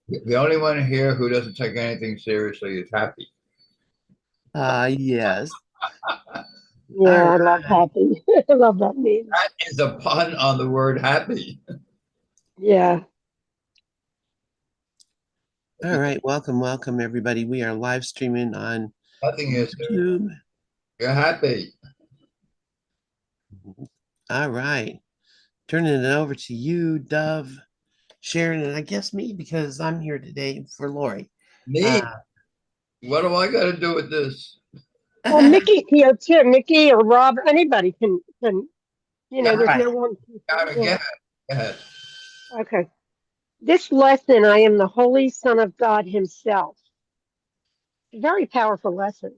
The only one here who doesn't take anything seriously is Happy. Yes. All Yeah, right. I love happy. I love that name. That is a pun on the word happy. Yeah. All right. Welcome, welcome, everybody. We are live streaming on Nothing is serious. YouTube. You're happy. All right. Turning it over to you, Dove, Sharon, and I guess me because I'm here today for Lori. Me? Uh, What do I got to do with this? Well, Mickey's here too. Mickey or Rob, anybody can. There's Got right. no one. to Yeah. get it. Okay. This lesson, I am the Holy Son of God Himself. A very powerful lesson.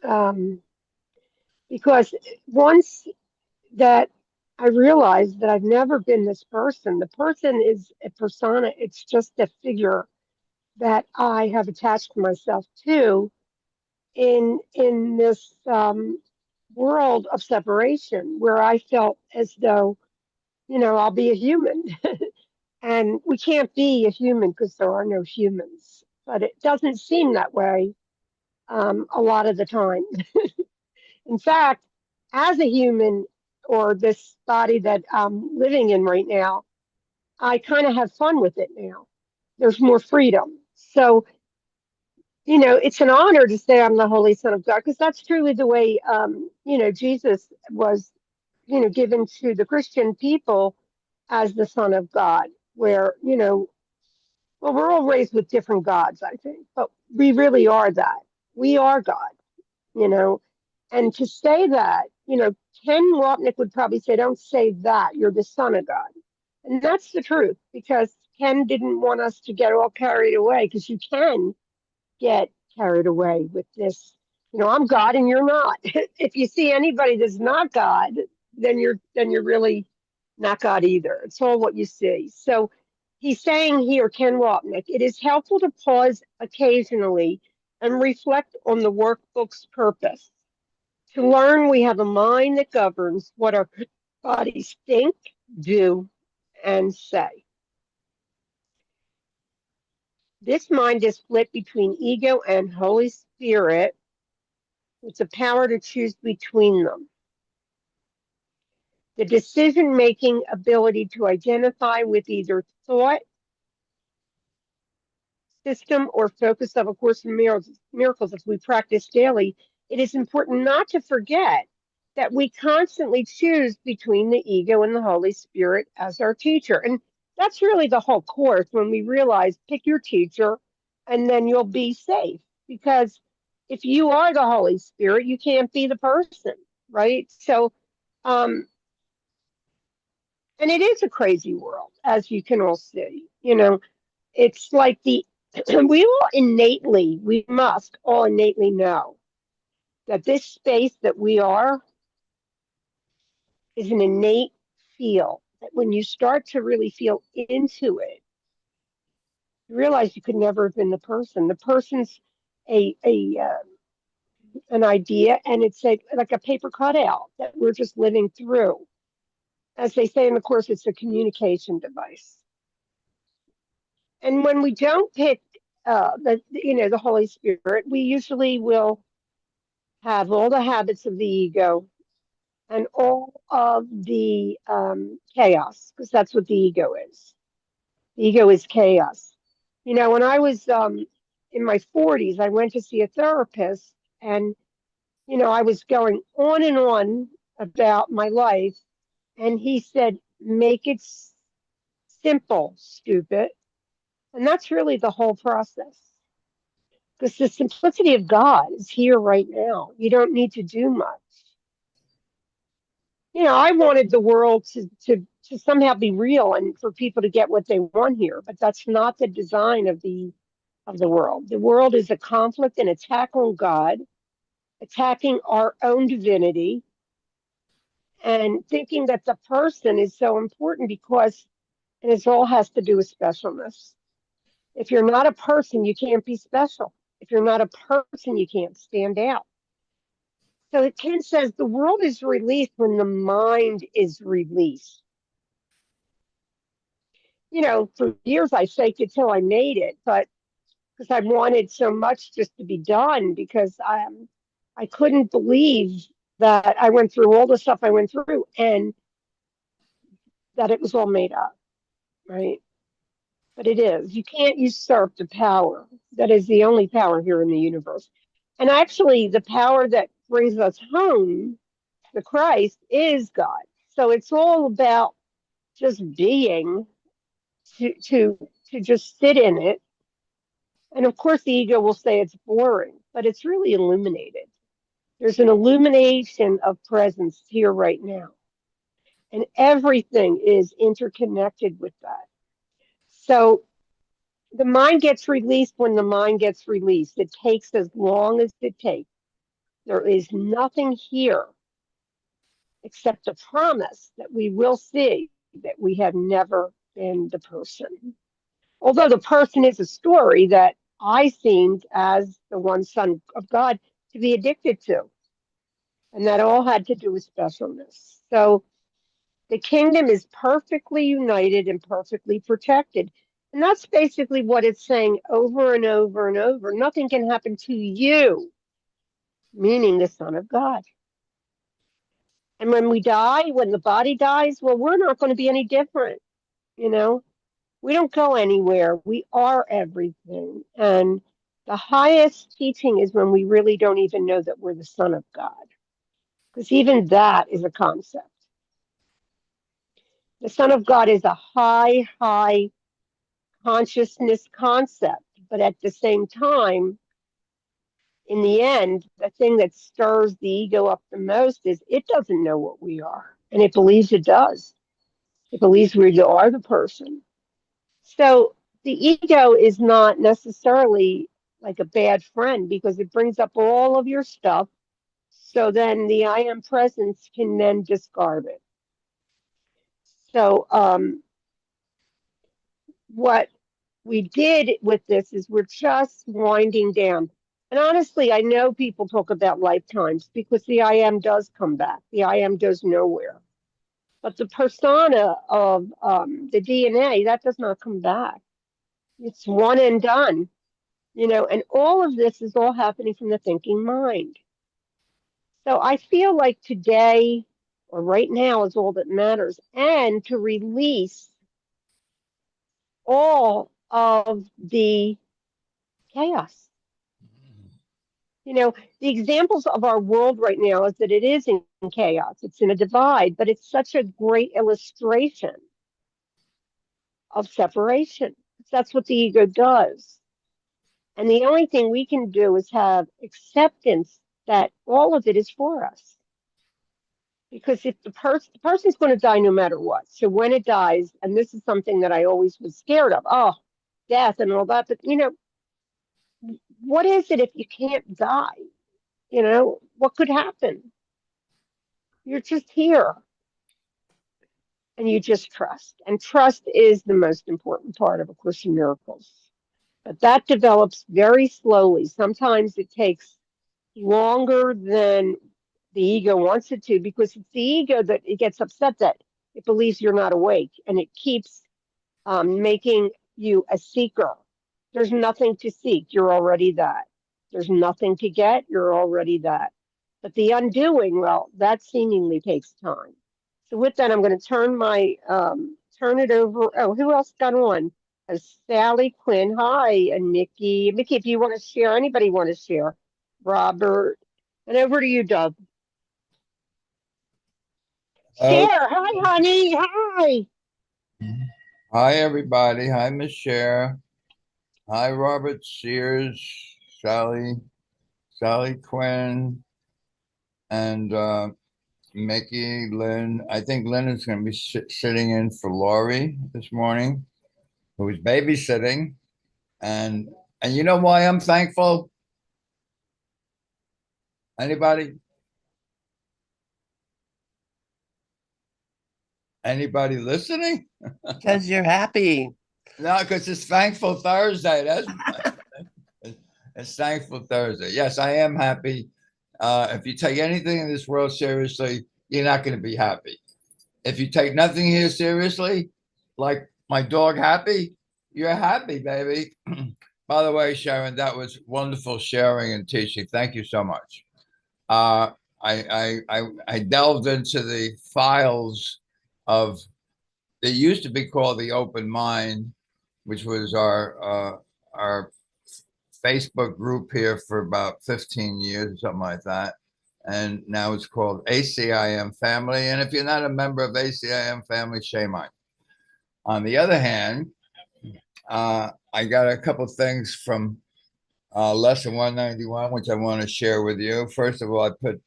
Um, because once that I realized that I've never been this person, the person is a persona. It's just a figure that I have attached myself to in this world of separation where I felt as though, I'll be a human. And we can't be a human because there are no humans. But it doesn't seem that way a lot of the time. In fact, as a human or this body that I'm living in right now, I kind of have fun with it now. There's more freedom. So, it's an honor to say I'm the Holy Son of God because that's truly the way, Jesus was, given to the Christian people as the Son of God, where, well, we're all raised with different gods, I think, but we really are that. We are God, you know, and to say that, Ken Wapnick would probably say, don't say that, you're the Son of God. And that's the truth because Ken didn't want us to get all carried away because you can get carried away with this. I'm God and you're not. If you see anybody that's not God, then you're really not God either. It's all what you see. So he's saying here, Ken Wapnick, it is helpful to pause occasionally and reflect on the workbook's purpose. To learn, we have a mind that governs what our bodies think, do, and say. This mind is split between ego and Holy Spirit. It's a power to choose between them. The decision making ability to identify with either thought, system, or focus of A Course in Miracles as we practice daily, it is important not to forget that we constantly choose between the ego and the Holy Spirit as our teacher. And that's really the whole course when we realize pick your teacher and then you'll be safe. Because if you are the Holy Spirit, you can't be the person, right? So, um, and it is a crazy world, as you can all see. It's like we must all innately know that this space that we are is an innate feel. That when you start to really feel into it, you realize you could never have been the person. The person's a an idea, and it's like a paper cutout that we're just living through. As they say in the course, it's a communication device. And when we don't pick the Holy Spirit, we usually will have all the habits of the ego and all of the chaos, because that's what the ego is. The ego is chaos. When I was in my 40s, I went to see a therapist, and I was going on and on about my life, and he said, "Make it simple, stupid." And that's really the whole process. Because the simplicity of God is here right now. You don't need to do much. I wanted the world to somehow be real and for people to get what they want here, but that's not the design of the world. The world is a conflict and attack on God, attacking our own divinity, and thinking that the person is so important because and it all has to do with specialness. If you're not a person, you can't be special. If you're not a person, you can't stand out. So Ken says the world is released when the mind is released. for years I faked it till I made it, but because I wanted so much just to be done, because I couldn't believe that I went through all the stuff I went through and that it was all made up, right? But it is. You can't usurp the power that is the only power here in the universe. And actually, the power that brings us home to Christ is God. So it's all about just being, to to just sit in it. And of course, the ego will say it's boring, but it's really illuminated. There's an illumination of presence here right now, and everything is interconnected with that. So the mind gets released when the mind gets released. It takes as long as it takes. There is nothing here except a promise that we will see that we have never been the person. Although the person is a story that I seemed, as the one son of God, to be addicted to. And that all had to do with specialness. So the kingdom is perfectly united and perfectly protected. And that's basically what it's saying over and over and over. Nothing can happen to you, meaning the Son of God. And when we die, when the body dies, well, we're not going to be any different. You know, we don't go anywhere. We are everything. And the highest teaching is when we really don't even know that we're the Son of God, because even that is a concept. The Son of God is a high consciousness concept, but at the same time, in the end, the thing that stirs the ego up the most is it doesn't know what we are, and it believes it does. It believes we are the person. So the ego is not necessarily like a bad friend, because it brings up all of your stuff. So then the I am presence can then discard it. So what we did with this is we're just winding down. And honestly, I know people talk about lifetimes because the I am does come back. The I am goes nowhere. But the persona of the DNA, that does not come back. It's one and done, and all of this is all happening from the thinking mind. So I feel like today or right now is all that matters, and to release all of the chaos. The examples of our world right now is that it is in chaos. It's in a divide, but it's such a great illustration of separation. That's what the ego does. And the only thing we can do is have acceptance that all of it is for us. Because if the person's going to die no matter what. So when it dies, and this is something that I always was scared of, death and all that, but what is it if you can't die? What could happen? You're just here. And you just trust. And trust is the most important part of A Course in Miracles. But that develops very slowly. Sometimes it takes longer than the ego wants it to, because it's the ego that it gets upset that it believes you're not awake, and it keeps making you a seeker. There's nothing to seek. You're already that. There's nothing to get. You're already that. But the undoing, well, that seemingly takes time. So with that, I'm going to turn it over. Oh, who else got on? Sally Quinn. Hi, and Mickey. Mickey, if you want to share, anybody want to share? Robert, and over to you, Doug. Oh, Share. Hi, honey. Hi. hi, everybody. Hi, Miss Cher. Hi, Robert Sears, Sally Quinn, and Mickey, Lynn. I think Lynn is going to be sitting in for Lorri this morning, who is babysitting. And you know why I'm thankful? Anybody? Anybody listening? Because you're happy. No, because it's Thankful Thursday. That's it's Thankful Thursday. Yes, I am happy. If you take anything in this world seriously, you're not going to be happy. If you take nothing here seriously, like My dog happy? You're happy, baby. By the way, Sharon, that was wonderful sharing and teaching. Thank you so much. Uh, I delved into the files of, it used to be called the Open Mind, which was our Facebook group here for about 15 years, something like that. And now it's called ACIM Family. And if you're not a member of ACIM Family, shame on you. On the other hand, I got a couple things from lesson 191, which I want to share with you. First of all, I put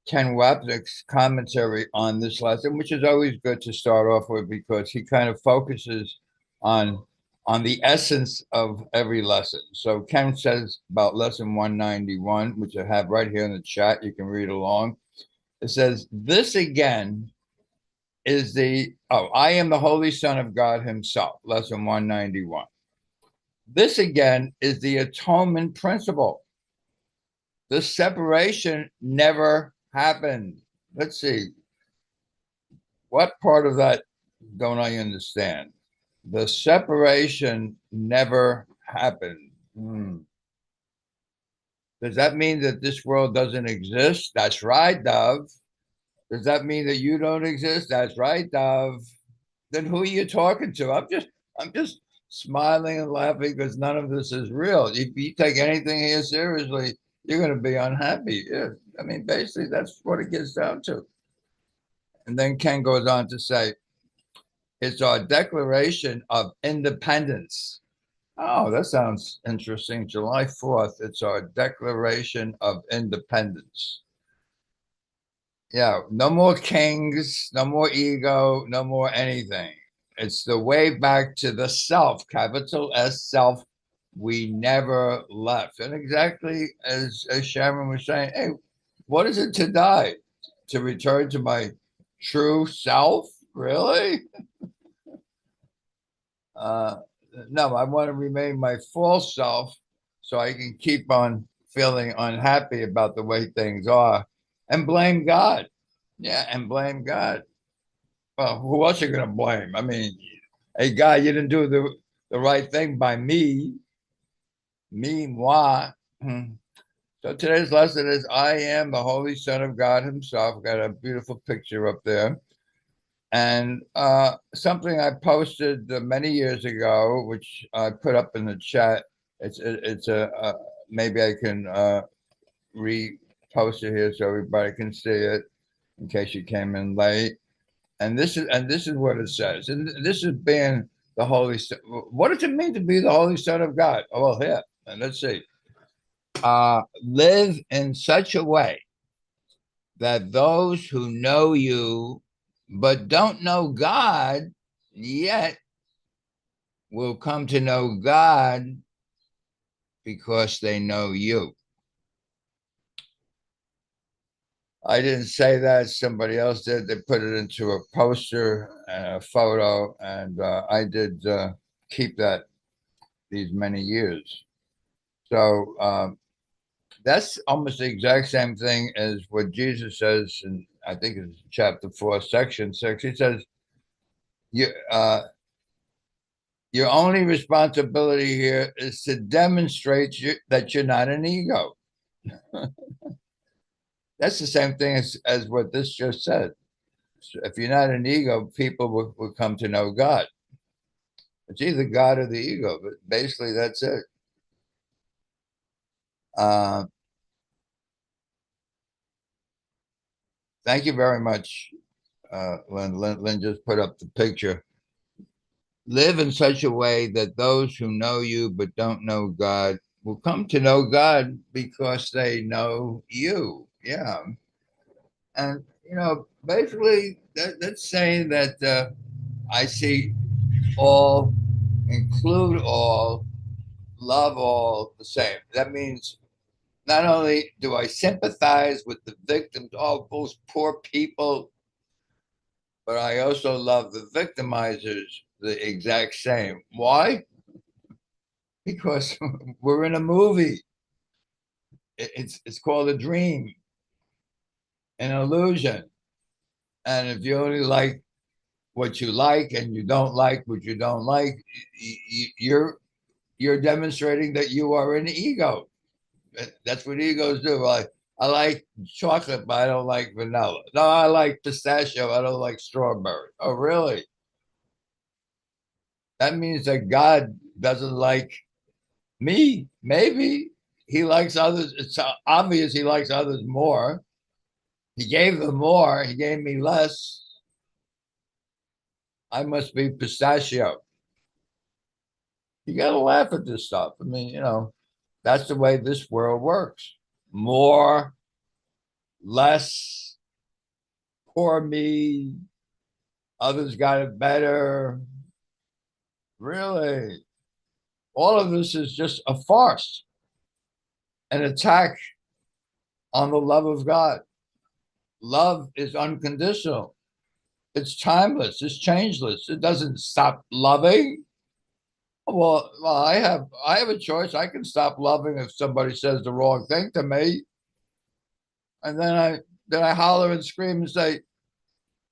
Ken Wapnick's commentary on this lesson, which is always good to start off with because he kind of focuses on the essence of every lesson. So Ken says about lesson 191, which I have right here in the chat, you can read along. It says, this again is I am the Holy Son of God himself, lesson 191. This again is the atonement principle. The separation never happened. Let's see. What part of that don't I understand? The separation never happened. Does that mean that this world doesn't exist? That's right, Dove. Does that mean that you don't exist? That's right, Dove. Then who are you talking to? I'm just smiling and laughing because none of this is real. If you take anything here seriously, you're going to be unhappy. Yeah. I mean, basically, that's what it gets down to. And then Ken goes on to say, it's our Declaration of Independence. Oh, that sounds interesting. July 4th, it's our Declaration of Independence. Yeah, no more kings, no more ego, no more anything. It's the way back to the self, capital S self. We never left. And exactly as Sharon was saying, hey, what is it to die? To return to my true self? Really? No, I want to remain my false self so I can keep on feeling unhappy about the way things are and blame God. Yeah, and blame God. Well, who else are you going to blame? I mean, hey, God, you didn't do the right thing by me, moi. So today's lesson is I am the Holy Son of God himself. Got a beautiful picture up there. And something I posted many years ago, which I put up in the chat. It's a maybe I can repost it here so everybody can see it in case you came in late. And this is what it says. And this is being the Holy Son. What does it mean to be the Holy Son of God? Oh, well, here, and let's see. Live in such a way that those who know you but don't know God yet will come to know God because they know you. I didn't say that. Somebody else did. They put it into a poster and a photo, and I did keep that these many years. So that's almost the exact same thing as what Jesus says in, I think it's chapter 4, section 6. He says, your only responsibility here is to demonstrate that you're not an ego. That's the same thing as what this just said. If you're not an ego, people will come to know God. It's either God or the ego, but basically that's it. Thank you very much, Lynn. Lynn just put up the picture. Live in such a way that those who know you but don't know God will come to know God because they know you. Yeah. And, basically that's saying that I see all, include all, love all the same. That means not only do I sympathize with the victims, all those poor people, but I also love the victimizers the exact same. Why? Because we're in a movie. It's called a dream, an illusion. And if you only like what you like and you don't like what you don't like, you're demonstrating that you are an ego. That's what egos do. I like chocolate, but I don't like vanilla. No, I like pistachio. I don't like strawberry. Oh, really? That means that God doesn't like me. Maybe he likes others. It's obvious he likes others more. He gave them more. He gave me less. I must be pistachio. You got to laugh at this stuff. I mean, that's the way this world works. More, less, poor me, others got it better. Really? All of this is just a farce, an attack on the love of God. Love is unconditional. It's timeless. It's changeless. It doesn't stop loving. Well, I have a choice. I can stop loving if somebody says the wrong thing to me, and then I holler and scream and say,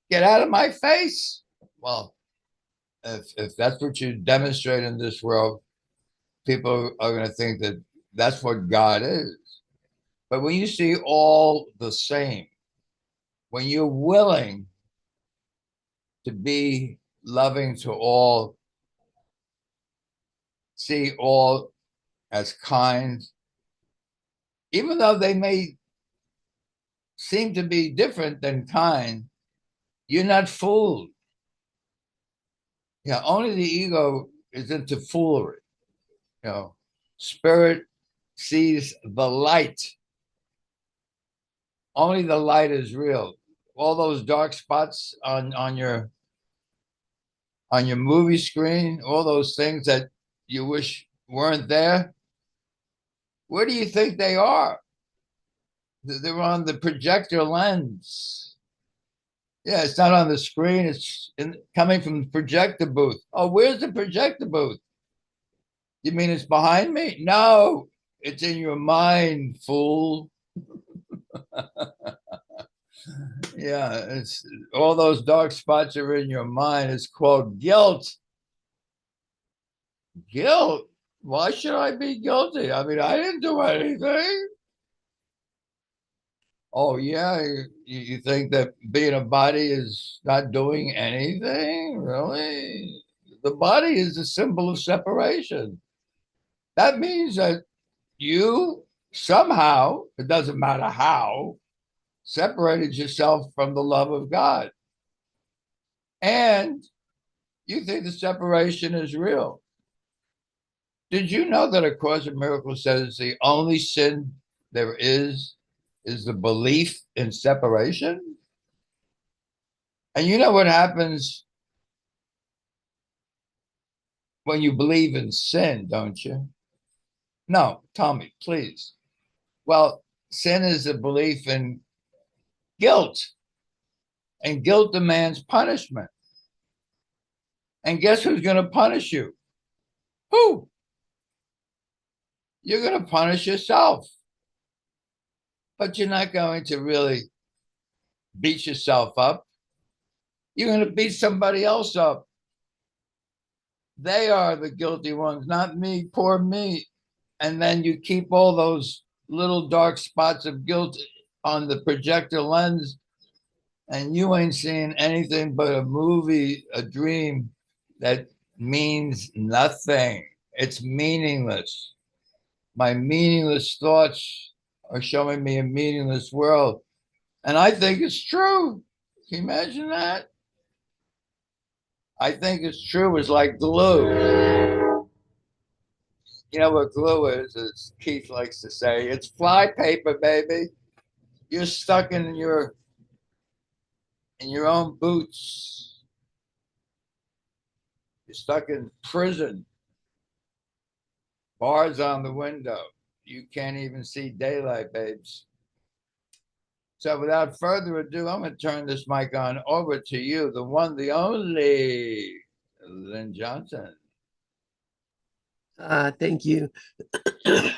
"Get out of my face!" Well, if that's what you demonstrate in this world, people are going to think that that's what God is. But when you see all the same, when you're willing to be loving to all, see all as kind, even though they may seem to be different than kind, you're not fooled. Yeah, only the ego is into foolery. Spirit sees the light. Only the light is real. All those dark spots on your movie screen, all those things that you wish weren't there, where do you think they are? They're on the projector lens. Yeah, it's not on the screen. It's coming from the projector booth. Oh, where's the projector booth? You mean it's behind me? No, it's in your mind, fool. Yeah, it's all those dark spots are in your mind. It's called guilt. Guilt? Why should I be guilty? I mean, I didn't do anything. Oh, yeah, you think that being a body is not doing anything? Really? The body is a symbol of separation. That means that you somehow, it doesn't matter how, separated yourself from the love of God. And you think the separation is real. Did you know that A Course in Miracles says the only sin there is the belief in separation? And you know what happens when you believe in sin, don't you? No, tell me, please. Well, sin is a belief in guilt, and guilt demands punishment. And guess who's going to punish you? Who? You're going to punish yourself. But you're not going to really beat yourself up. You're going to beat somebody else up. They are the guilty ones, not me, poor me. And then you keep all those little dark spots of guilt on the projector lens, and you ain't seeing anything but a movie, a dream that means nothing. It's meaningless. My meaningless thoughts are showing me a meaningless world. And I think it's true. Can you imagine that? I think it's true. It's like glue. You know what glue is, as Keith likes to say? It's fly paper, baby. You're stuck in your own boots. You're stuck in prison. Bars on the window. You can't even see daylight, babes. So without further ado, I'm going to turn this mic on over to you, the one, the only, Lynn Johnson. Thank you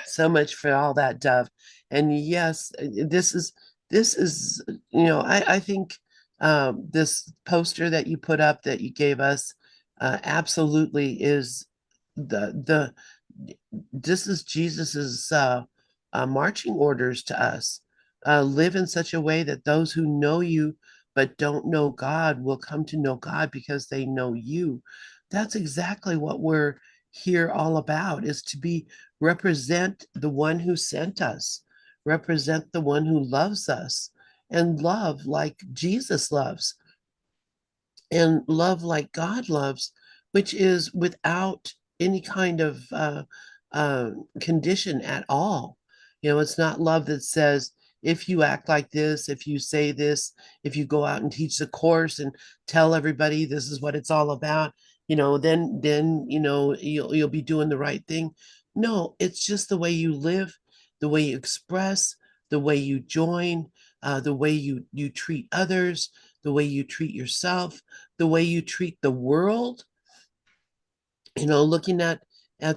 so much for all that, Dove. And yes, this is I think This poster that you put up that you gave us absolutely is the this is Jesus's marching orders to us. Live in such a way that those who know you but don't know God will come to know God because they know you. That's exactly what we're here all about, is to be represent the one who sent us, represent the one who loves us, and love like Jesus loves, and love like God loves, which is without any kind of condition at all. It's not love that says, if you act like this, if you say this, if you go out and teach the course and tell everybody this is what it's all about, then you'll be doing the right thing. No, it's just the way you live, the way you express, the way you join, the way you treat others, the way you treat yourself, the way you treat the world. Looking at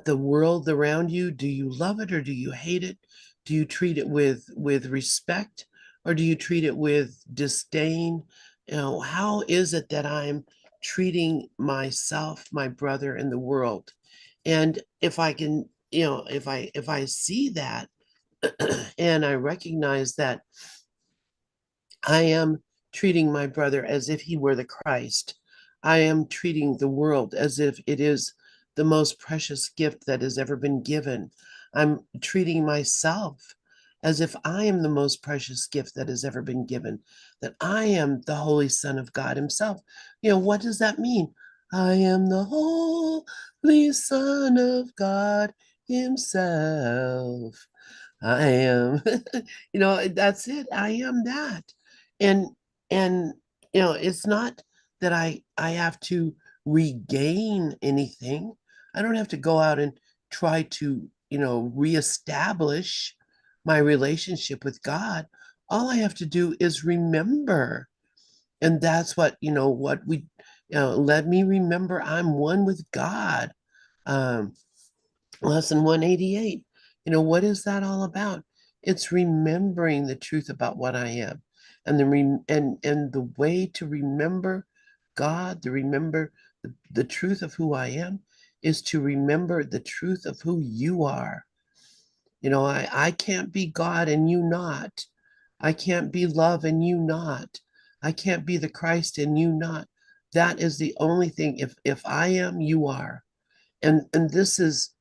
the world around you, do you love it or do you hate it? Do you treat it with respect, or do you treat it with disdain? How is it that I'm treating myself, my brother, and the world? And if I can, if I see that and I recognize that I am treating my brother as if he were the Christ. I am treating the world as if it is the most precious gift that has ever been given. I'm treating myself as if I am the most precious gift that has ever been given, that I am the Holy Son of God Himself. What does that mean? I am the Holy Son of God Himself. I am, that's it. I am that. And and it's not that I have to regain anything. I don't have to go out and try to, reestablish my relationship with God. All I have to do is remember. And that's what we, let me remember I'm one with God. Um, Lesson 188. What is that all about? It's remembering the truth about what I am. And the way to remember God, to remember the truth of who I am, is to remember the truth of who you are. I can't be God and you not. I can't be love and you not. I can't be the Christ and you not. That is the only thing. If I am, you are. And this is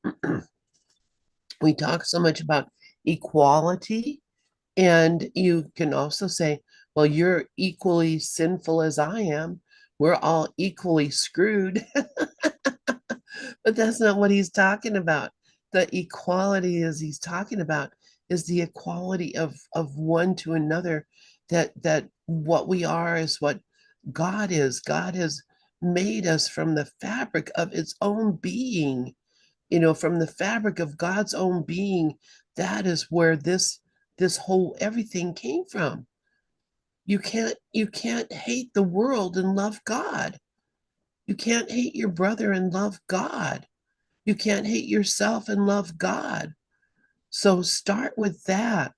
we talk so much about equality, and you can also say, well, you're equally sinful as I am. We're all equally screwed. But that's not what he's talking about. The equality as he's talking about is the equality of one to another, that what we are is what God is. God has made us from the fabric of its own being, from the fabric of God's own being. That is where this whole everything came from. You can't hate the world and love God. You can't hate your brother and love God. You can't hate yourself and love God. So start with that.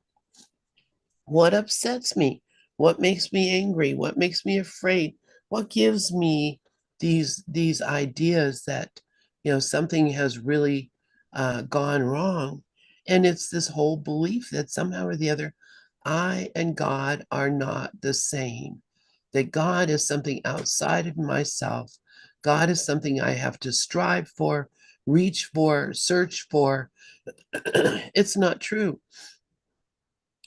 What upsets me? What makes me angry? What makes me afraid? What gives me these ideas that something has really gone wrong? And it's this whole belief that somehow or the other, I and God are not the same. That God is something outside of myself. God is something I have to strive for, reach for, search for. It's not true.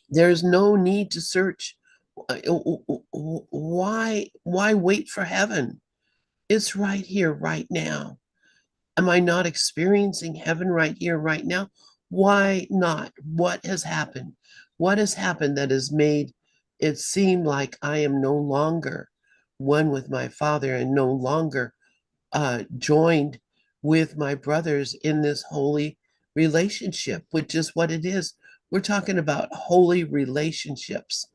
There's no need to search. Why wait for heaven? It's right here, right now. Am I not experiencing heaven right here, right now? Why not? What has happened? What has happened that has made it seem like I am no longer one with my Father and no longer joined with my brothers in this holy relationship, which is what it is. We're talking about holy relationships.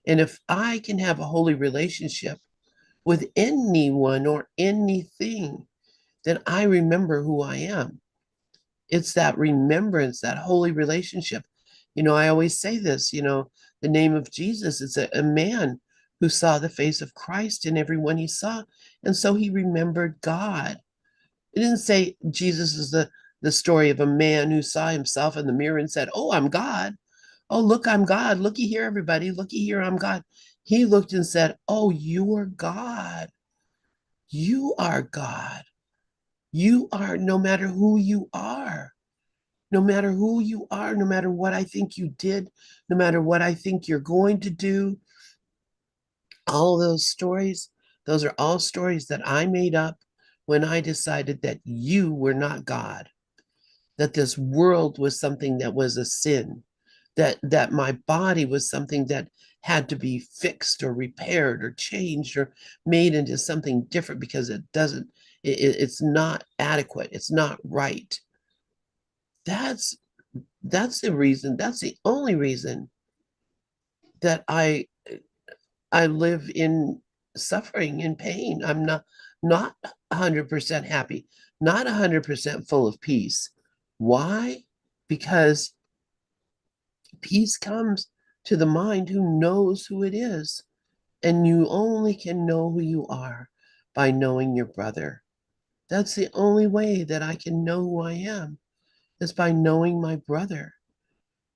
And if I can have a holy relationship with anyone or anything, then I remember who I am. It's that remembrance, that holy relationship. I always say this, the name of Jesus is a man who saw the face of Christ in everyone he saw. And so he remembered God. It didn't say Jesus is the story of a man who saw himself in the mirror and said, "Oh, I'm God. Oh, look, I'm God. Looky here, everybody. Looky here, I'm God." He looked and said, "Oh, you're God. You are God. You are, no matter who you are, no matter who you are, no matter what I think you did, no matter what I think you're going to do, all those stories, those are all stories that I made up when I decided that you were not God, that this world was something that was a sin, that my body was something that had to be fixed or repaired or changed or made into something different because it's not adequate, it's not right. That's that's the reason, that's the only reason that I live in suffering and pain. I'm not 100% happy, not 100% full of peace. Why? Because peace comes to the mind who knows who it is. And you only can know who you are by knowing your brother. That's the only way that I can know who I am, is by knowing my brother.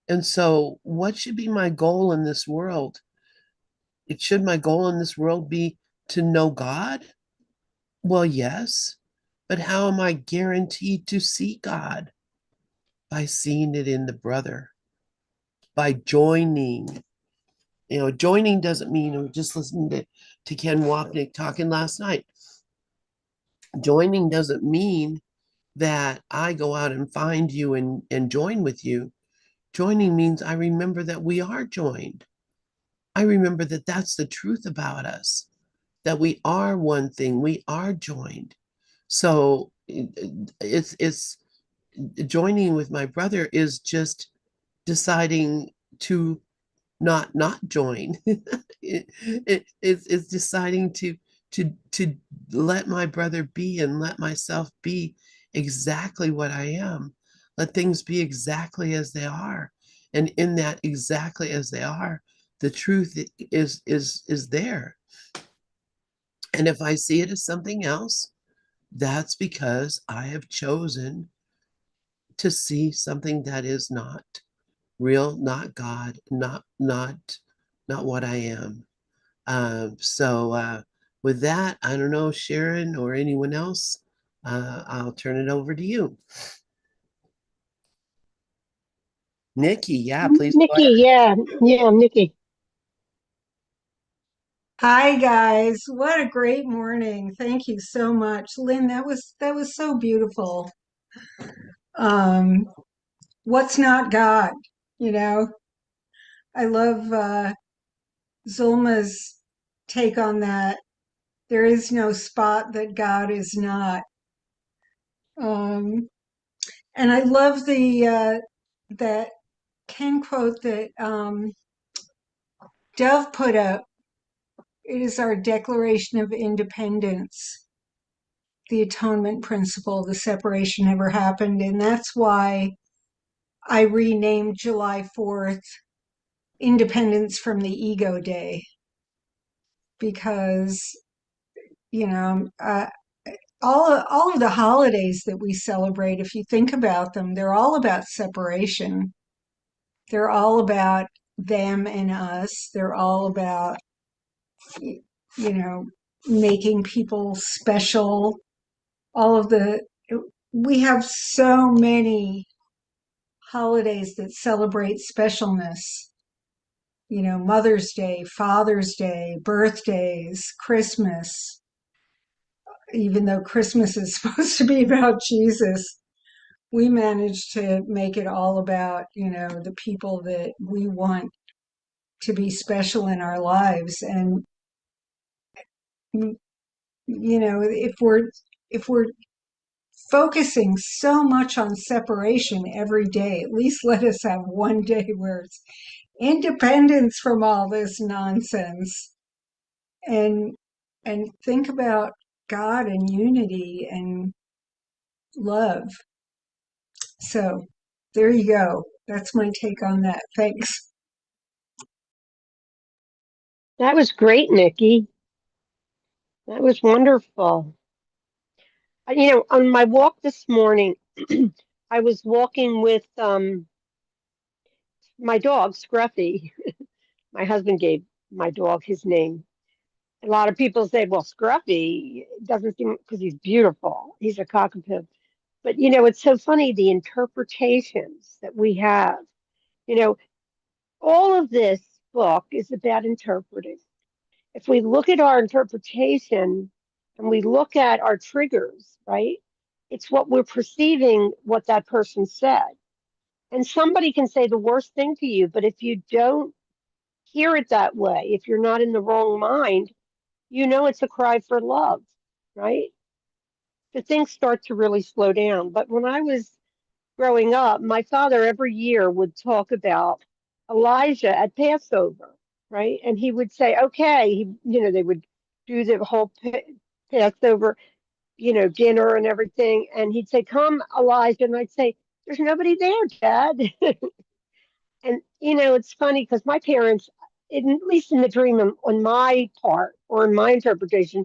And so, what should be my goal in this world? Should my goal in this world be to know God? Well, yes. But how am I guaranteed to see God? By seeing it in the brother, by joining. Joining doesn't mean just listening to Ken Wapnick talking last night. Joining doesn't mean that I go out and find you and join with you. Joining means I remember that we are joined. I remember that that's the truth about us, that we are one thing, we are joined. So it's joining with my brother is just deciding to not join. It's deciding to let my brother be and let myself be exactly what I am. Let things be exactly as they are. And in that exactly as they are, the truth is there. And if I see it as something else, that's because I have chosen to see something that is not real, not God, not what I am. So with that, I don't know, Sharon or anyone else, I'll turn it over to you. Nikki, yeah, please go Nikki, ahead. yeah, Nikki. Hi guys, what a great morning. Thank you so much. Lynn, that was so beautiful. Um, what's not God? You know, I love Zulma's take on that. There is no spot that God is not. Um, and I love the that Ken quote that Dove put up. It is our Declaration of Independence, the atonement principle, the separation never happened. And that's why I renamed July 4th Independence from the Ego Day, because, you know, all of the holidays that we celebrate, if you think about them, they're all about separation. They're all about them and us. They're all about, you know, making people special. All of the, we have so many holidays that celebrate specialness. You know, Mother's Day, Father's Day, birthdays, Christmas, even though Christmas is supposed to be about Jesus, we managed to make it all about, you know, the people that we want to be special in our lives. And, you know, if we're focusing so much on separation every day, at least let us have one day where it's independence from all this nonsense, and think about God and unity and love. So there you go. That's my take on that. Thanks. That was great, Nikki. That was wonderful. On my walk this morning, I was walking with my dog, Scruffy. My husband gave my dog his name. A lot of people say, well, Scruffy doesn't seem because he's beautiful. He's a cockapoo. But it's so funny the interpretations that we have. You know, all of this book is about interpreting. If we look at our interpretation and we look at our triggers, right? It's what we're perceiving what that person said. And somebody can say the worst thing to you, but if you don't hear it that way, if you're not in the wrong mind, it's a cry for love, right? The things start to really slow down. But when I was growing up, my father every year would talk about Elijah at Passover, right? And he would say, okay, they would do the whole Passover, dinner and everything. And he'd say, come, Elijah. And I'd say, there's nobody there, Dad. And, it's funny because my parents, at least in the dream on my part or in my interpretation,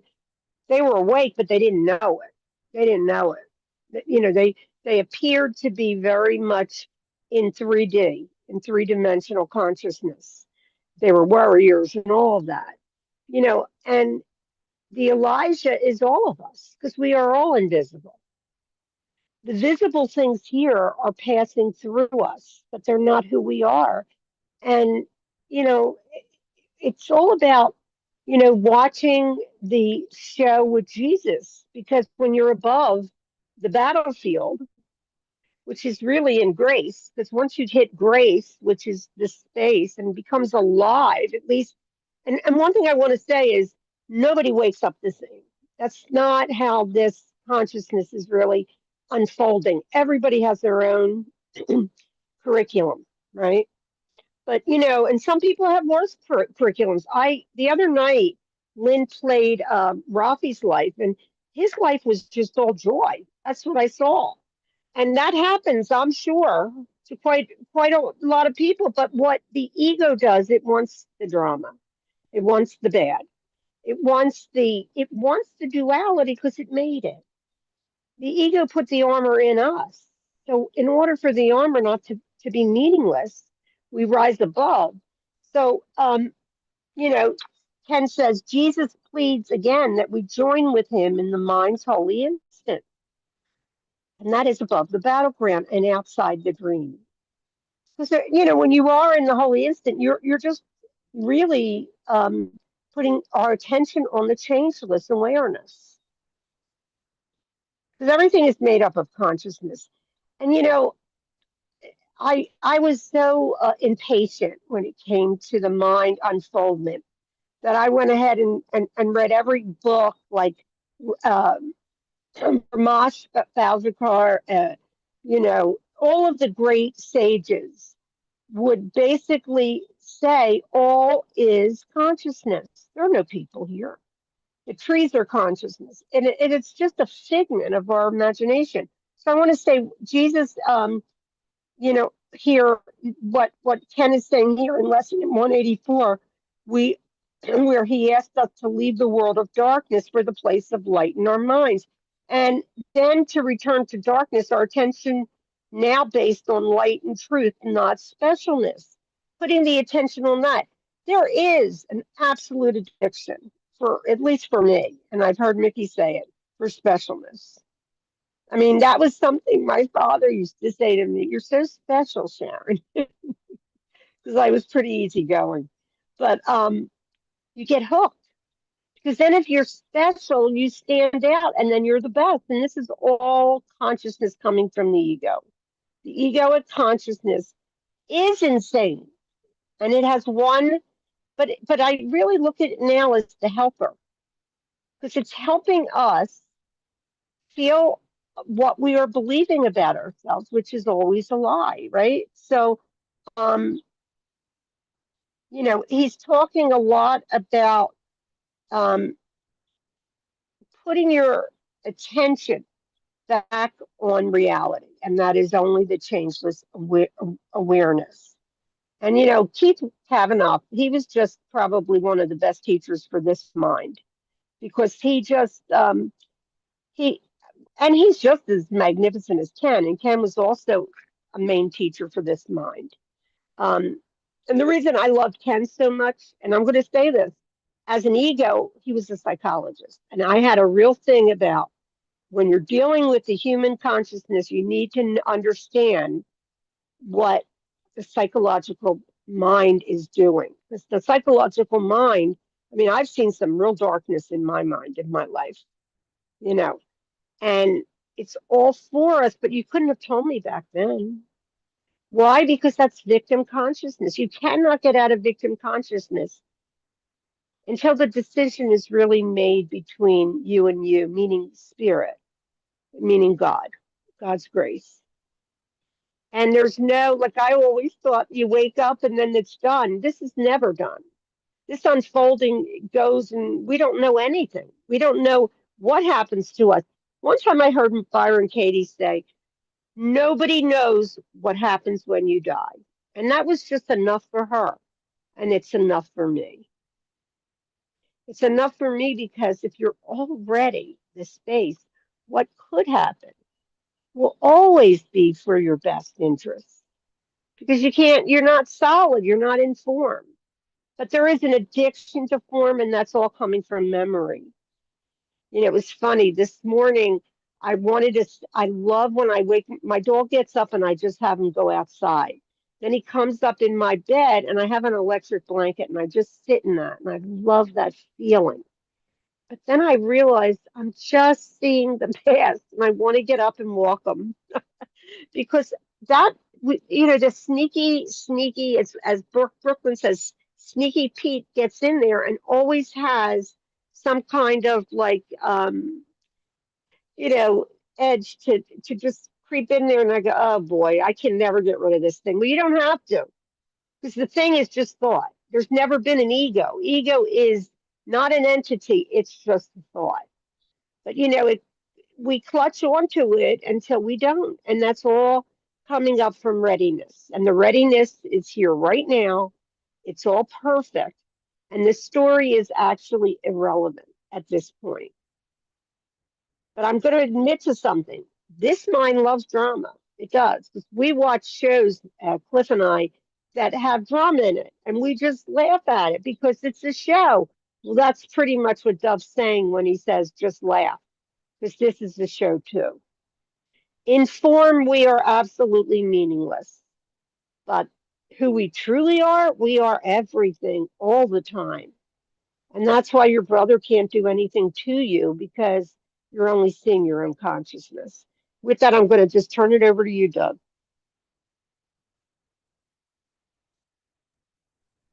they were awake, but they didn't know it. They didn't know it. They appeared to be very much in 3D, in three-dimensional consciousness. They were warriors and all of that. And the Elijah is all of us because we are all invisible. The visible things here are passing through us, but they're not who we are. And, you know, it's all about, watching the show with Jesus, because when you're above the battlefield, which is really in grace, because once you hit grace, which is the space and becomes alive, at least, and one thing I want to say is nobody wakes up the same. That's not how this consciousness is really unfolding. Everybody has their own curriculum, right? But and some people have worse curriculums. The other night, Lynn played Rafi's life, and his life was just all joy. That's what I saw, and that happens, I'm sure, to quite a lot of people. But what the ego does, it wants the drama, it wants the bad, it wants the duality because it made it. The ego put the armor in us. So in order for the armor not to be meaningless, we rise above. So, Ken says Jesus pleads again that we join with him in the mind's holy instant. And that is above the battleground and outside the dream. Because, when you are in the holy instant, you're just really putting our attention on the changeless awareness. Because everything is made up of consciousness. And, I was so impatient when it came to the mind unfoldment that I went ahead and read every book, like uh, Ramesh Balsekar, all of the great sages would basically say all is consciousness. There are no people here. The trees are consciousness, and it's just a figment of our imagination. So I want to say, Jesus, here what Ken is saying here in lesson 184, we where he asked us to leave the world of darkness for the place of light in our minds, and then to return to darkness, our attention now based on light and truth, not specialness. Putting the attention on that. There is an absolute addiction, for at least for me, and I've heard Mickey say it, for specialness. I mean, that was something my father used to say to me. You're so special, Sharon, because I was pretty easygoing. But you get hooked, because then if you're special, you stand out, and then you're the best. And this is all consciousness coming from the ego. The egoic consciousness is insane, and it has one. But I really look at it now as the helper, because it's helping us feel what we are believing about ourselves, which is always a lie, right? So, um, he's talking a lot about um, putting your attention back on reality, and that is only the changeless awareness. And Keith Kavanaugh, he was just probably one of the best teachers for this mind because he just he and he's just as magnificent as Ken. And Ken was also a main teacher for this mind. Um, and the reason I loved Ken so much, and I'm going to say this, as an ego, he was a psychologist. And I had a real thing about when you're dealing with the human consciousness, you need to understand what the psychological mind is doing. Because the psychological mind, I mean, I've seen some real darkness in my mind, in my life, you know, and it's all for us, but you couldn't have told me back then. Why? Because that's victim consciousness. You cannot get out of victim consciousness until the decision is really made between you, meaning spirit, meaning God, God's grace. And there's no, like I always thought, you wake up and then it's done. This is never done. This unfolding goes and we don't know anything. We don't know what happens to us. One time I heard Byron Katie say, nobody knows what happens when you die. And that was just enough for her. And it's enough for me. It's enough for me because if you're already the space, what could happen will always be for your best interest because you're not solid, you're not informed. But there is an addiction to form, and that's all coming from memory. It was funny this morning. I love when I wake, my dog gets up and I just have him go outside. Then he comes up in my bed and I have an electric blanket and I just sit in that and I love that feeling. But then I realized I'm just seeing the past and I want to get up and walk them because that, the sneaky, as Brooklyn says, sneaky Pete gets in there and always has some kind of like, you know, edge to just creep in there. And I go, oh boy, I can never get rid of this thing. Well, you don't have to because the thing is just thought. There's never been an ego. Ego is not an entity. It's just a thought. But we clutch onto it until we don't. And that's all coming up from readiness. And the readiness is here right now. It's all perfect. And the story is actually irrelevant at this point. But I'm going to admit to something. This mind loves drama. It does. We watch shows, Cliff and I, that have drama in it. And we just laugh at it because it's a show. Well, that's pretty much what Dove's saying when he says just laugh, because this is a show too. In form, we are absolutely meaningless. But who we are everything all the time. And that's why your brother can't do anything to you because you're only seeing your own consciousness. With that, I'm going to just turn it over to you, Doug.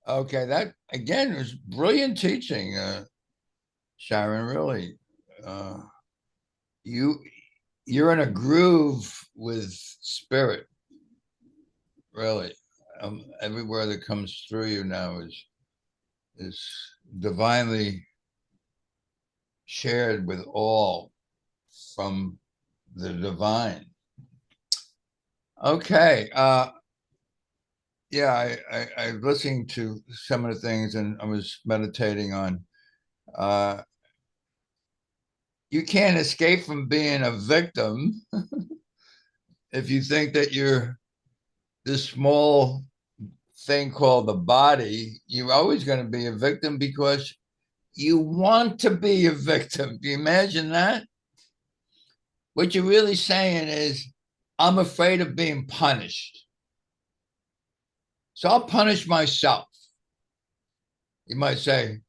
Okay, that again was brilliant teaching, Sharon. Really, you're in a groove with spirit. Really, everywhere that comes through you now is divinely shared with all from the divine. Okay. Yeah, I listening to some of the things and I was meditating on you can't escape from being a victim if you think that you're this small thing called the body. You're always going to be a victim because you want to be a victim. Do you imagine that? What you're really saying is, I'm afraid of being punished. So I'll punish myself. You might say,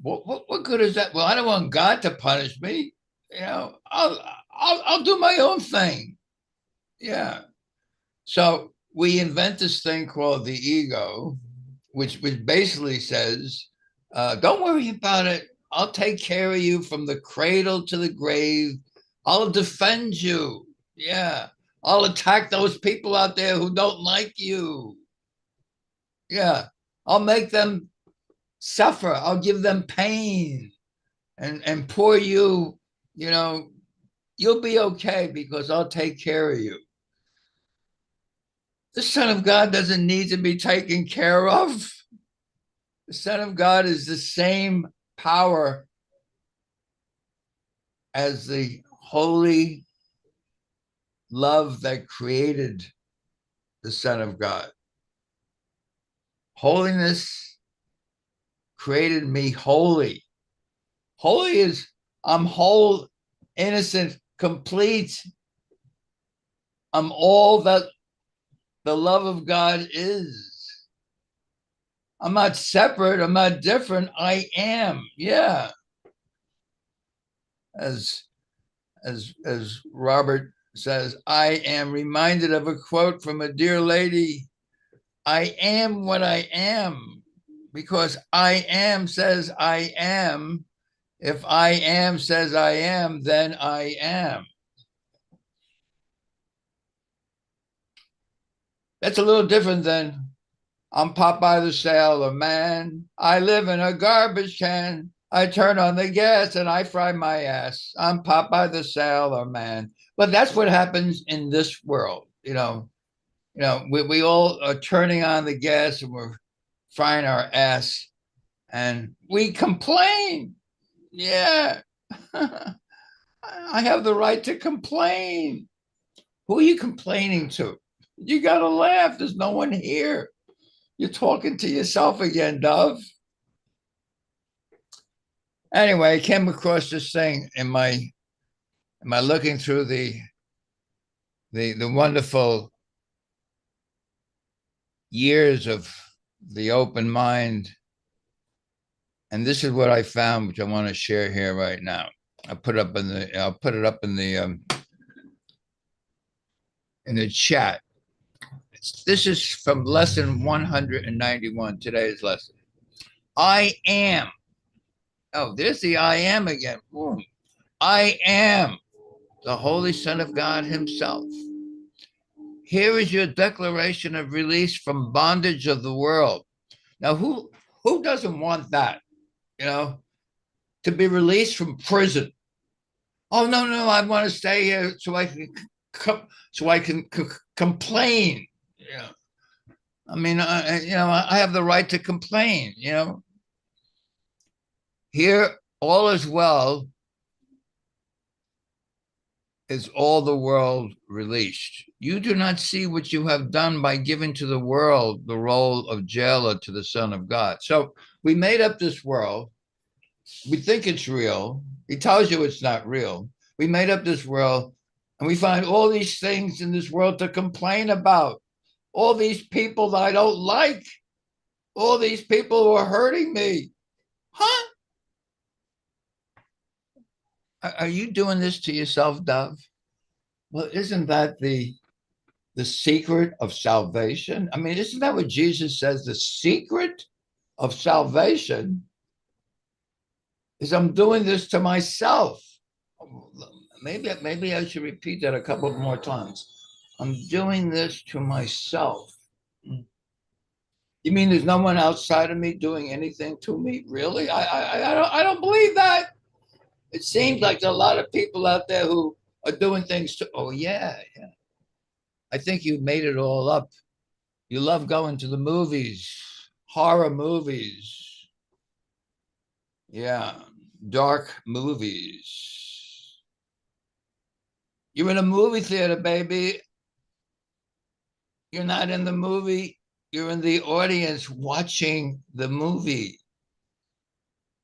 what good is that? Well, I don't want God to punish me. I'll do my own thing. Yeah. So we invent this thing called the ego, which basically says, don't worry about it. I'll take care of you from the cradle to the grave. I'll defend you. Yeah. I'll attack those people out there who don't like you. Yeah. I'll make them suffer. I'll give them pain. And poor you, you'll be okay because I'll take care of you. The Son of God doesn't need to be taken care of. The Son of God is the same power as the holy love that created the Son of God. Holiness created me holy. Holy is I'm whole, innocent, complete. I'm all that the love of God is. I'm not separate. I'm not different. I am. Yeah. As Robert says, I am reminded of a quote from a dear lady. I am what I am because I am says I am. If I am says I am, then I am. That's a little different than I'm Popeye the Sailor Man. I live in a garbage can. I turn on the gas and I fry my ass. I'm Popeye the Sailor Man. But that's what happens in this world. We all are turning on the gas and we're frying our ass and we complain. Yeah. I have the right to complain. Who are you complaining to? You got to laugh. There's no one here. You're talking to yourself again, Dove. Anyway, I came across this thing in my looking through the wonderful years of the open mind, and this is what I found, which I want to share here right now. I'll put it up in the chat. This is from lesson 191. Today's lesson. I am. Oh, there's the I am again. Boom. I am the Holy Son of God himself. Here is your declaration of release from bondage of the world. Now, who doesn't want that? To be released from prison. Oh no, I want to stay here so I can complain. Yeah. I mean, I have the right to complain. Here, all is well. Is all the world released? You do not see what you have done by giving to the world the role of jailer to the Son of God. So we made up this world. We think it's real. He tells you it's not real. We made up this world and we find all these things in this world to complain about. All these people that I don't like. All these people who are hurting me. Huh? Are you doing this to yourself, Dove? Well, isn't that the secret of salvation? I mean, isn't that what Jesus says? The secret of salvation is I'm doing this to myself. Maybe I should repeat that a couple more times. I'm doing this to myself. You mean there's no one outside of me doing anything to me? Really? I don't believe that. It seems like there are a lot of people out there who are doing things to. Oh yeah. I think you made it all up. You love going to the movies, horror movies. Yeah, dark movies. You're in a movie theater, baby. You're not in the movie. You're in the audience watching the movie.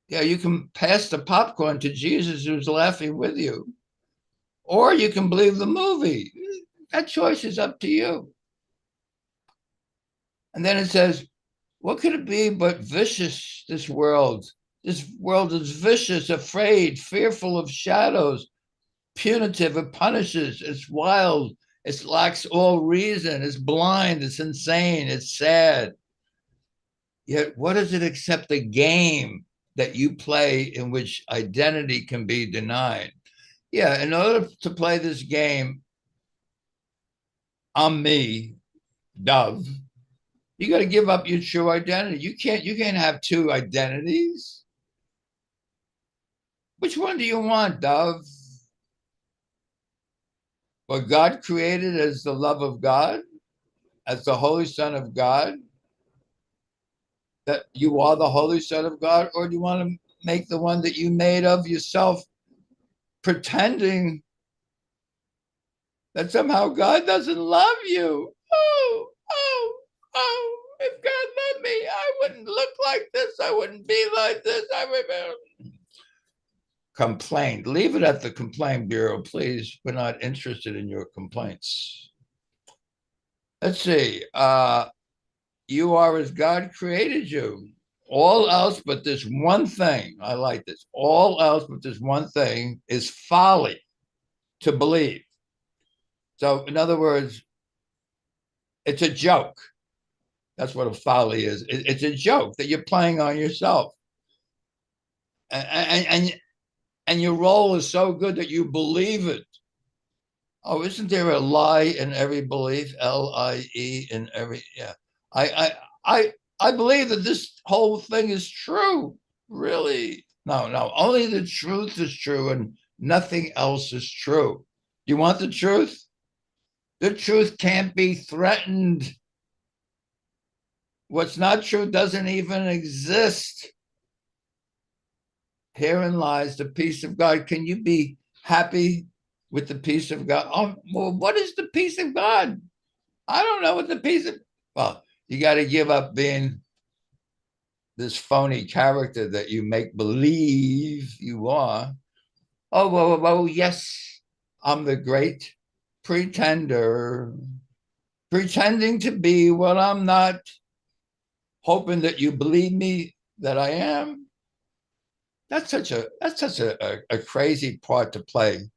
Yeah, you can pass the popcorn to Jesus who's laughing with you. Or you can believe the movie. That choice is up to you. And then it says, what could it be but vicious, this world? This world is vicious, afraid, fearful of shadows, punitive, it punishes, it's wild, it lacks all reason, it's blind, it's insane, it's sad. Yet what is it except a game that you play in which identity can be denied? Yeah, in order to play this game, I'm me, Dove. You got to give up your true identity. You can't have two identities. Which one do you want, Dove? What God created as the love of God? as the Holy Son of God, that you are the Holy Son of God, or do you want to make the one that you made of yourself, pretending that somehow God doesn't love you? Oh, if God loved me, I wouldn't look like this. I wouldn't be like this. I would complain. Leave it at the complaint bureau, please. We're not interested in your complaints. Let's see. You are as God created you. All else but this one thing, I like this, all else but this one thing is folly to believe. So, in other words, it's a joke. That's what a folly is. It's a joke that you're playing on yourself. And your role is so good that you believe it. Oh, isn't there a lie in every belief? Lie in every, yeah. I believe that this whole thing is true. Really? No. Only the truth is true and nothing else is true. You want the truth? The truth can't be threatened. What's not true doesn't even exist. Herein lies the peace of God. Can you be happy with the peace of God? Oh, well, what is the peace of God? I don't know what the peace of. Well, you got to give up being this phony character that you make believe you are. Oh, yes, I'm the great pretender, pretending to be what I'm not, hoping that you believe me that I am. That's such a crazy part to play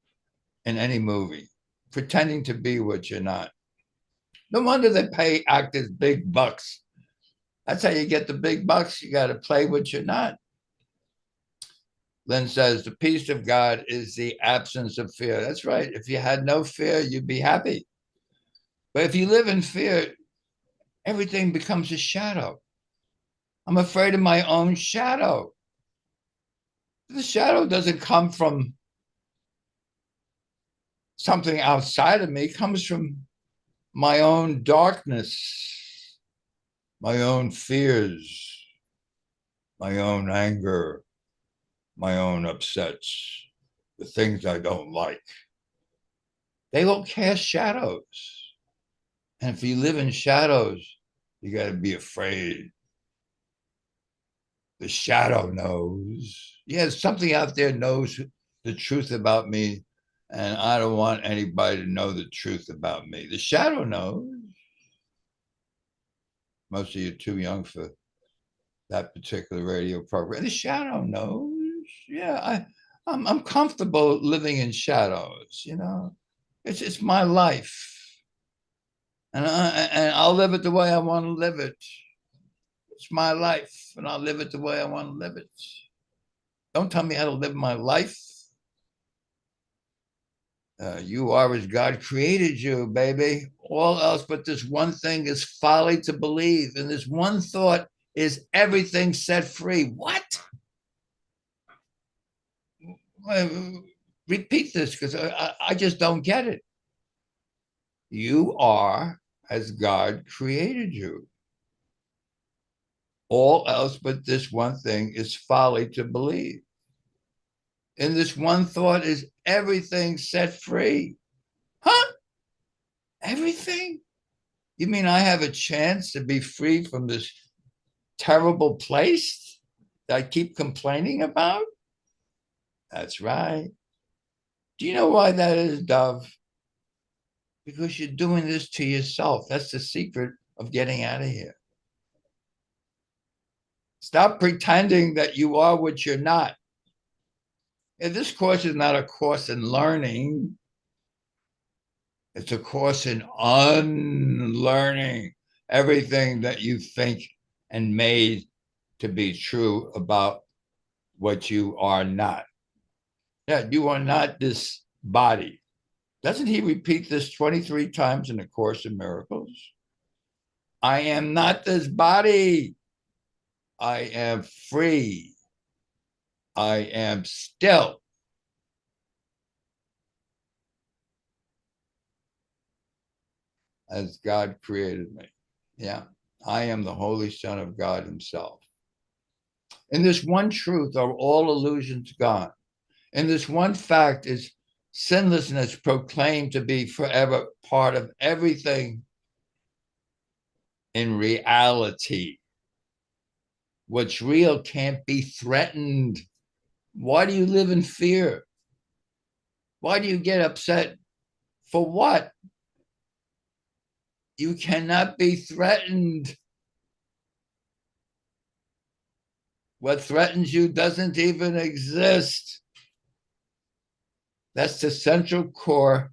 in any movie, pretending to be what you're not. No wonder they pay actors big bucks. That's how you get the big bucks. You got to play what you're not. Lynn says, the peace of God is the absence of fear. That's right. If you had no fear, you'd be happy. But if you live in fear, everything becomes a shadow. I'm afraid of my own shadow. The shadow doesn't come from something outside of me. It comes from my own darkness, my own fears, my own anger, my own upsets, the things I don't like. They will cast shadows. And if you live in shadows, you got to be afraid. The shadow knows. Yeah, something out there knows the truth about me, and I don't want anybody to know the truth about me. The shadow knows. Most of you are too young for that particular radio program. The shadow knows. Yeah, I'm comfortable living in shadows. You know, it's my life, and I'll live it the way I want to live it. It's my life, and I'll live it the way I want to live it. Don't tell me how to live my life. You are as God created you, baby. All else but this one thing is folly to believe. And this one thought is everything set free. What? Repeat this because I just don't get it. You are as God created you. All else but this one thing is folly to believe. In this one thought is everything set free. Huh? Everything? You mean I have a chance to be free from this terrible place that I keep complaining about? That's right. Do you know why that is, Dove? Because you're doing this to yourself. That's the secret of getting out of here. Stop pretending that you are what you're not. And this course is not a course in learning. It's a course in unlearning everything that you think and made to be true about what you are not. Yeah, you are not this body. Doesn't he repeat this 23 times in the Course in Miracles? I am not this body. I am free. I am still. as God created me. Yeah, I am the Holy Son of God himself. In this one truth are all illusions gone. In this one fact is sinlessness proclaimed to be forever part of everything in reality. What's real can't be threatened. Why do you live in fear? Why do you get upset? For what? You cannot be threatened. What threatens you doesn't even exist. That's the central core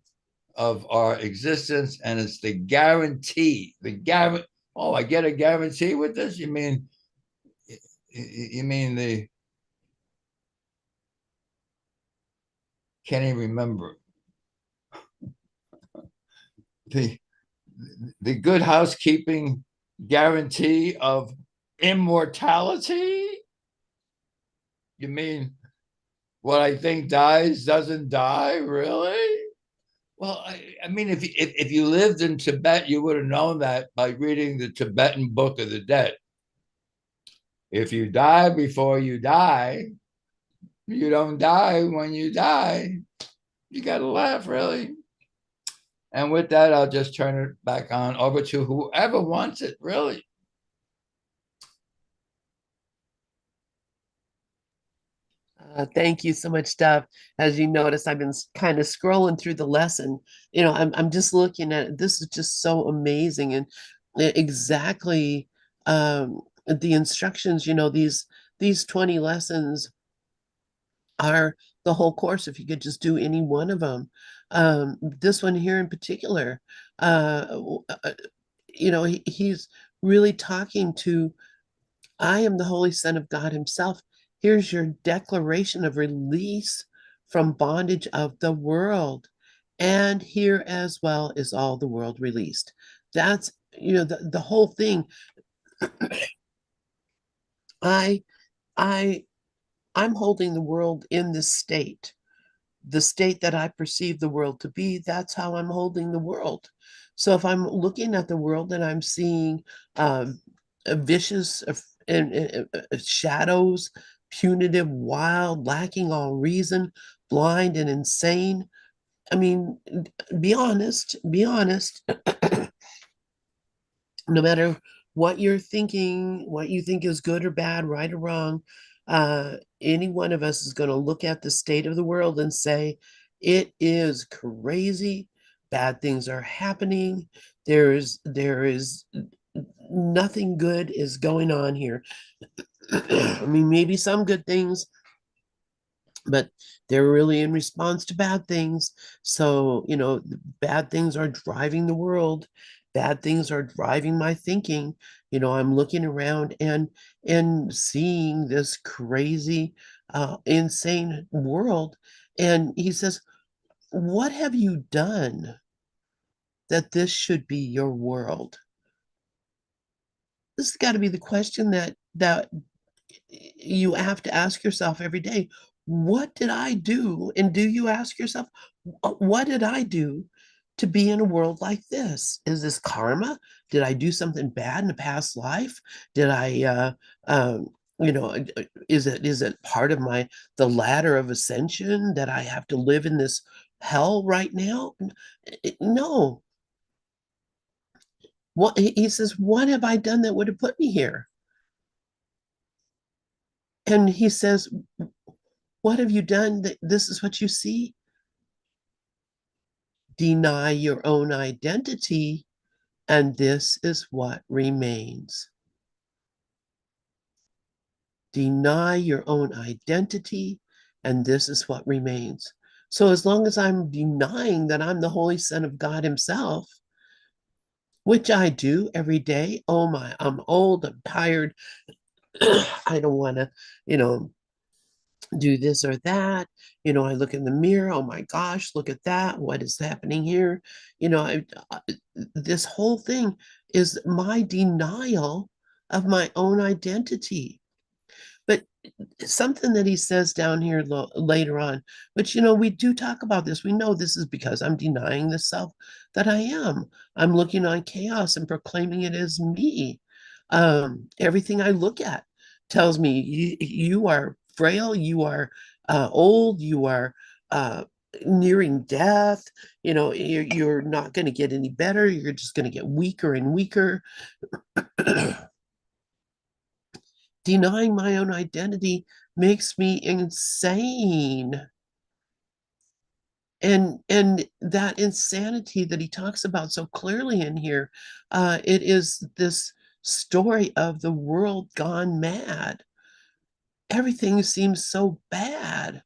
of our existence, and it's the guarantee. Oh, I get a guarantee with this? You mean the can't even remember the good housekeeping guarantee of immortality? You mean what I think dies doesn't die, really? Well, I mean, if you lived in Tibet, you would have known that by reading the Tibetan Book of the Dead. If you die before you die, you don't die when you die. You got to laugh, really. And with that, I'll just turn it back on over to whoever wants it, really. Thank you so much, Dove. As you notice, I've been kind of scrolling through the lesson. I'm just looking at it. This is just so amazing, and exactly the instructions. These 20 lessons are the whole course. If you could just do any one of them, this one here in particular, he's really talking to. I am the Holy Son of God himself. Here's your declaration of release from bondage of the world. And here as well is all the world released. That's, the whole thing. I, I, I'm holding the world in this state. The state that I perceive the world to be, that's how I'm holding the world. So if I'm looking at the world and I'm seeing vicious shadows, punitive, wild, lacking all reason, blind and insane, I mean, be honest, be honest. No matter what you're thinking, what you think is good or bad, right or wrong, any one of us is going to look at the state of the world and say, it is crazy. Bad things are happening. There is nothing good is going on here. I mean, maybe some good things, but they're really in response to bad things. So, bad things are driving the world. Bad things are driving my thinking. I'm looking around and seeing this crazy, insane world. And he says, what have you done that this should be your world? This has got to be the question that you have to ask yourself every day. What did I do? And do you ask yourself, what did I do to be in a world like this? Is this karma? Did I do something bad in a past life? Did I, is it part of the ladder of ascension that I have to live in this hell right now? No. What he says, what have I done that would have put me here? And he says, what have you done that this is what you see? Deny your own identity, and this is what remains. Deny your own identity, and this is what remains. So as long as I'm denying that I'm the Holy Son of God himself, which I do every day, oh my, I'm old, I'm tired, I don't want to, do this or that. I look in the mirror, oh my gosh, look at that. What is happening here? This whole thing is my denial of my own identity. But something that he says down here later on, which, we do talk about this. We know this is because I'm denying the self that I am. I'm looking on chaos and proclaiming it as me. Everything I look at tells me you are frail, you are old, you are nearing death. You're not going to get any better. You're just going to get weaker and weaker. Denying my own identity makes me insane. And that insanity that he talks about so clearly in here, it is this story of the world gone mad. Everything seems so bad.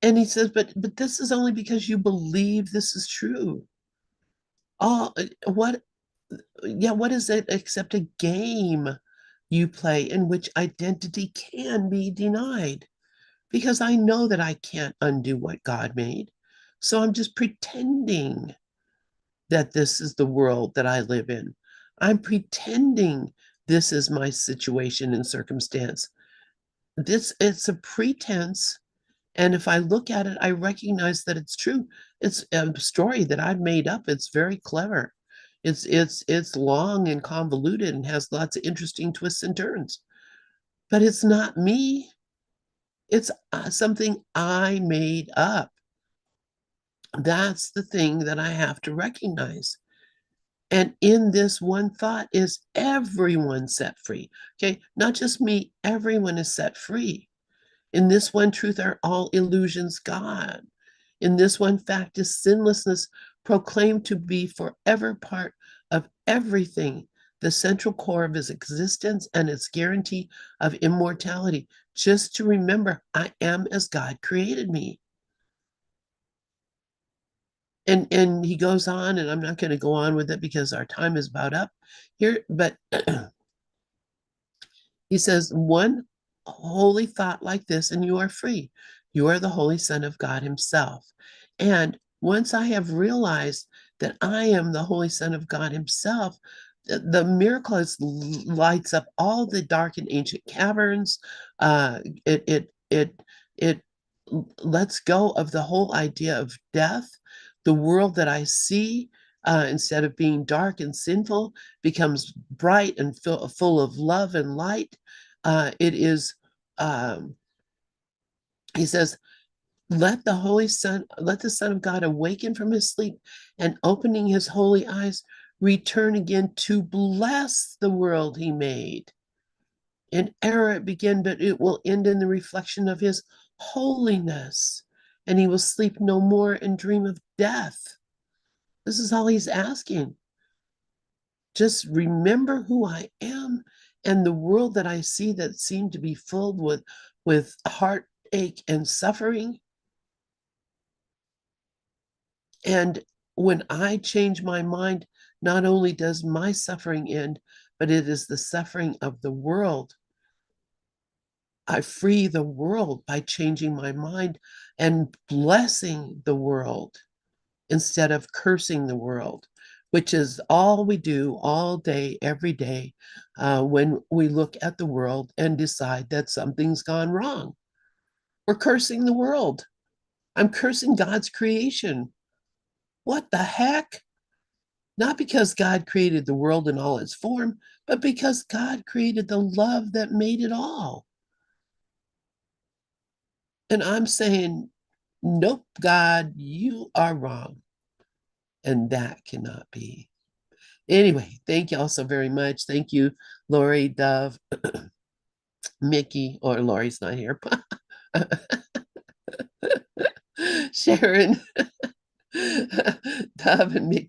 And he says, but this is only because you believe this is true. Oh, what is it except a game you play in which identity can be denied? Because I know that I can't undo what God made. So I'm just pretending that this is the world that I live in. I'm pretending this is my situation and circumstance. It's a pretense. And if I look at it, I recognize that it's true. It's a story that I've made up. It's very clever. It's long and convoluted and has lots of interesting twists and turns. But it's not me. It's something I made up. That's the thing that I have to recognize. And in this one thought is everyone set free. Okay, not just me, everyone is set free. In this one truth are all illusions gone. In this one fact is sinlessness proclaimed to be forever part of everything, the central core of his existence and its guarantee of immortality. Just to remember, I am as God created me. And he goes on, and I'm not going to go on with it because our time is about up here, but he says, one holy thought like this, and you are free. You are the Holy Son of God himself. And once I have realized that I am the Holy Son of God himself, the miracle lights up all the dark and ancient caverns. It lets go of the whole idea of death. The world that I see, instead of being dark and sinful, becomes bright and full of love and light. It is, he says, let the Son of God awaken from his sleep and opening his holy eyes, return again to bless the world he made. In error it began, but it will end in the reflection of his holiness, and he will sleep no more and dream of death. This is all he's asking. Just remember who I am, and the world that I see that seemed to be filled with heartache and suffering. And when I change my mind, not only does my suffering end, but it is the suffering of the world. I free the world by changing my mind and blessing the world instead of cursing the world, which is all we do all day, every day, when we look at the world and decide that something's gone wrong. We're cursing the world. I'm cursing God's creation. What the heck? Not because God created the world in all its form, but because God created the love that made it all. And I'm saying, nope, God, you are wrong. And that cannot be. Anyway, thank you all so very much. Thank you, Lorri, Dove, Mickey, or Lori's not here. Sharon, Dove, and Mickey.